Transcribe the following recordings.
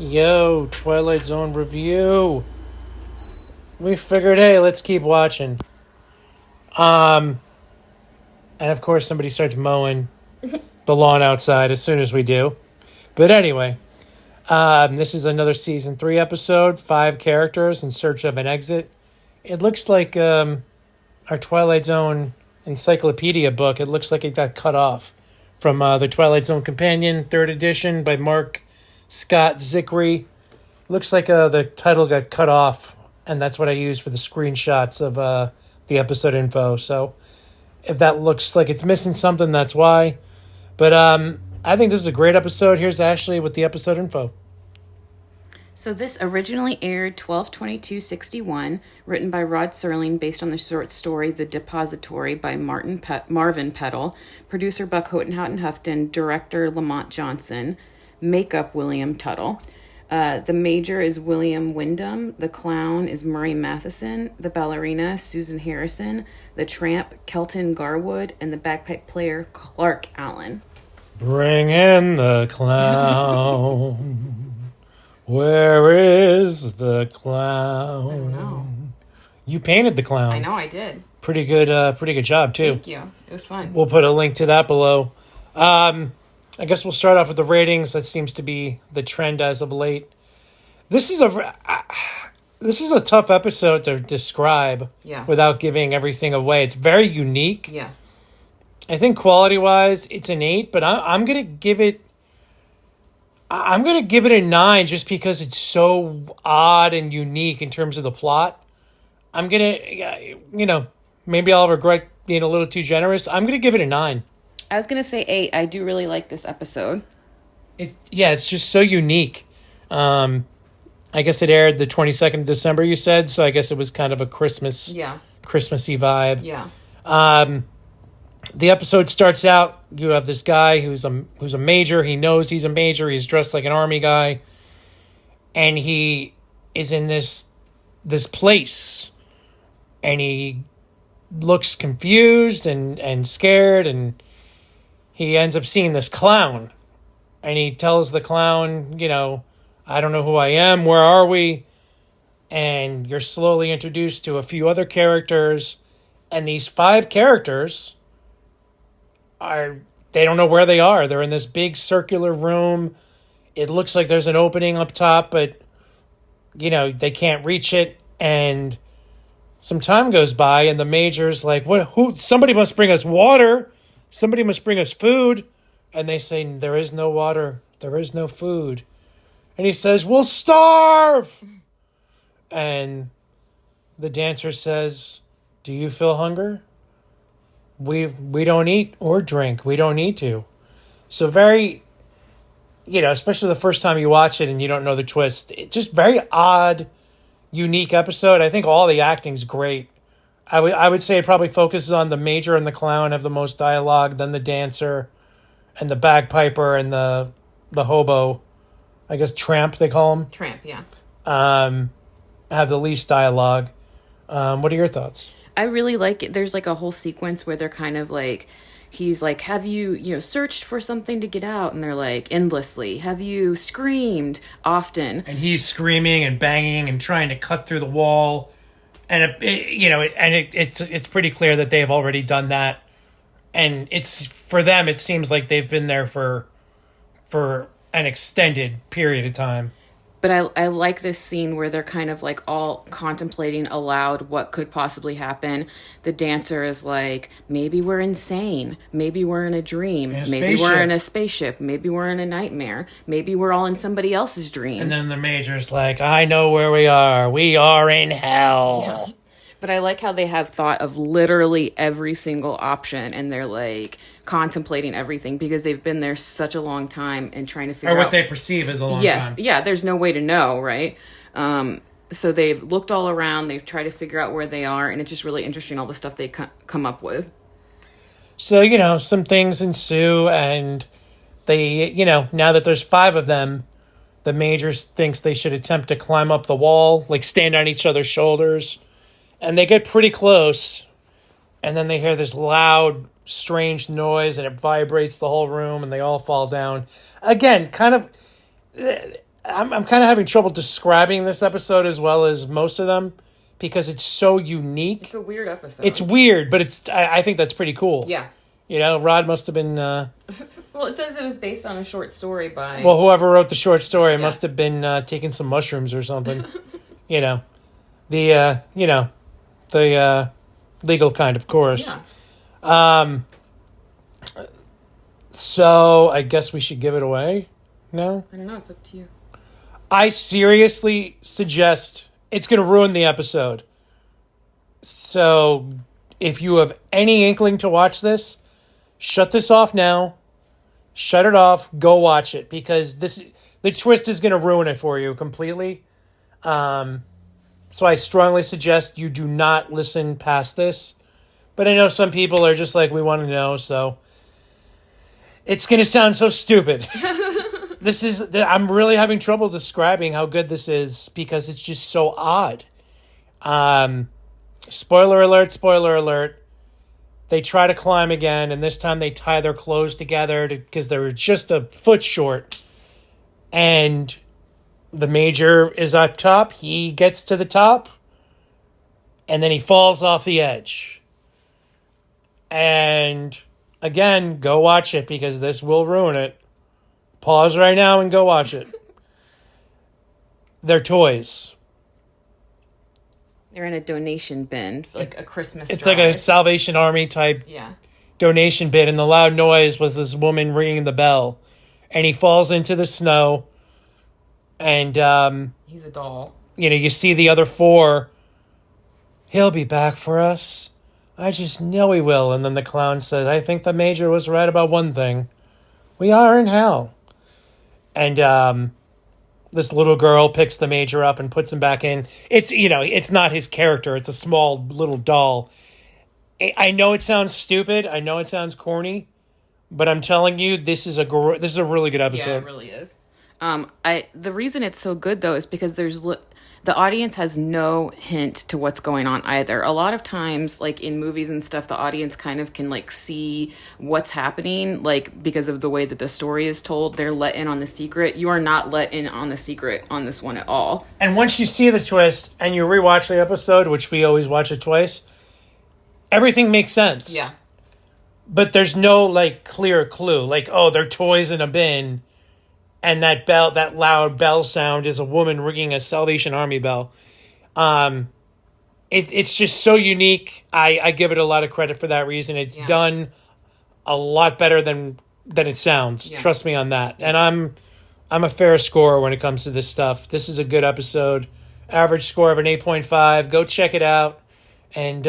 Yo, Twilight Zone review. We figured, hey, let's keep watching. Um, and of course, somebody starts mowing the lawn outside as soon as we do. But anyway, this is another season 3 episode. 5 characters in search of an exit. It looks like our Twilight Zone encyclopedia book. It looks like it got cut off from the Twilight Zone Companion, 3rd edition by Mark Scott Zickery. Looks like the title got cut off, and that's what I used for the screenshots of the episode info. So if that looks like it's missing something, that's why. But I think this is a great episode. Here's Ashley with the episode info. So this originally aired 12/22/61, written by Rod Serling, based on the short story The Depository by Marvin Peddle, producer Buck Houghton Houghton, director Lamont Johnson, makeup William Tuttle. The major is William Wyndham, the clown is Murray Matheson, the ballerina Susan Harrison, the tramp Kelton Garwood, and the bagpipe player Clark Allen. Bring in the clown. Where is the clown? I don't know. You painted the clown. I know I did. Pretty good job too. Thank you. It was fun. We'll put a link to that below. I guess we'll start off with the ratings. That seems to be the trend as of late. This is a tough episode to describe without giving everything away. It's very unique. Yeah. I think quality-wise, it's an 8, but I'm gonna give it. I'm gonna give it a 9 just because it's so odd and unique in terms of the plot. I'm gonna, maybe I'll regret being a little too generous. I'm gonna give it a 9. I was going to say 8. I do really like this episode. It's just so unique. I guess it aired the 22nd of December, you said, so I guess it was kind of a Christmassy vibe. Yeah. The episode starts out, you have this guy who's a major. He knows he's a major. He's dressed like an army guy. And he is in this place. And he looks confused and scared, and he ends up seeing this clown, and he tells the clown, I don't know who I am. Where are we? And you're slowly introduced to a few other characters, and these 5 characters they don't know where they are. They're in this big circular room. It looks like there's an opening up top, but they can't reach it. And some time goes by, and the major's like, "Who? Somebody must bring us water. Somebody must bring us food." And they say, "There is no water. There is no food." And he says, "We'll starve." And the dancer says, "Do you feel hunger? We don't eat or drink. We don't need to." So very, especially the first time you watch it and you don't know the twist, it's just very odd, unique episode. I think all the acting's great. I would say it probably focuses on the major and the clown have the most dialogue, then the dancer and the bagpiper and the hobo, I guess tramp they call him. Tramp, yeah. Have the least dialogue. What are your thoughts? I really like it. There's like a whole sequence where they're kind of like, he's like, "Have you, searched for something to get out?" And they're like, "Endlessly." "Have you screamed often?" And he's screaming and banging and trying to cut through the wall. And it's pretty clear that they have already done that, and it's for them. It seems like they've been there for an extended period of time. But I like this scene where they're kind of like all contemplating aloud what could possibly happen. The dancer is like, "Maybe we're insane. Maybe we're in a dream. Maybe we're in a spaceship. Maybe we're in a nightmare. Maybe we're all in somebody else's dream." And then the major's like, "I know where we are. We are in hell." Yeah. But I like how they have thought of literally every single option, and they're like contemplating everything because they've been there such a long time and trying to figure out what they perceive as a long time. Yeah, there's no way to know, right? So they've looked all around, they've tried to figure out where they are, and it's just really interesting all the stuff they come up with. So, some things ensue, and they, now that there's 5 of them, the major thinks they should attempt to climb up the wall, like stand on each other's shoulders. And they get pretty close, and then they hear this loud, strange noise, and it vibrates the whole room, and they all fall down. Again, kind of, I'm kind of having trouble describing this episode as well as most of them because it's so unique. It's a weird episode. It's weird, but I think that's pretty cool. Yeah. You know, Rod must have been... Well, it says it was based on a short story by... Well, whoever wrote the short story must have been taking some mushrooms or something. You know. The legal kind, of course. Yeah. So, I guess we should give it away? No? I don't know. It's up to you. I seriously suggest... It's going to ruin the episode. So, if you have any inkling to watch this, shut this off now. Shut it off. Go watch it. Because the twist is going to ruin it for you completely. So I strongly suggest you do not listen past this. But I know some people are just like, we want to know, so... It's going to sound so stupid. I'm really having trouble describing how good this is because it's just so odd. Spoiler alert. They try to climb again, and this time they tie their clothes together because they were just a foot short. And the Major is up top. He gets to the top, and then he falls off the edge. And again, go watch it because this will ruin it. Pause right now and go watch it. They're toys. They're in a donation bin, for like a Christmas It's drive. like a Salvation Army type donation bin, and the loud noise was this woman ringing the bell. And he falls into the snow, and he's a doll. You see the other four. He'll be back for us. I just know he will. And then the clown said, I think the Major was right about one thing. We are in hell. And this little girl picks the Major up and puts him back in. It's not his character. It's a small little doll. I know it sounds stupid. I know it sounds corny. But I'm telling you, this is a really good episode. Yeah, it really is. The reason it's so good, though, is because the audience has no hint to what's going on either. A lot of times, like in movies and stuff, the audience kind of can like see what's happening, like because of the way that the story is told. They're let in on the secret. You are not let in on the secret on this one at all. And once you see the twist and you rewatch the episode, which we always watch it twice, everything makes sense. Yeah. But there's no like clear clue. Like, oh, they're toys in a bin. And that loud bell sound is a woman ringing a Salvation Army bell. It's just so unique. I give it a lot of credit for that reason. It's done a lot better than it sounds. Yeah. Trust me on that. And I'm a fair scorer when it comes to this stuff. This is a good episode. Average score of an 8.5. Go check it out. And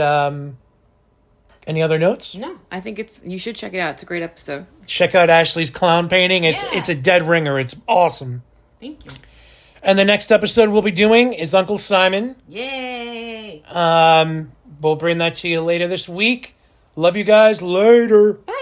any other notes? No, I think you should check it out. It's a great episode. Check out Ashley's clown painting. It's a dead ringer. It's awesome. Thank you. And the next episode we'll be doing is Uncle Simon. Yay! We'll bring that to you later this week. Love you guys. Later. Bye.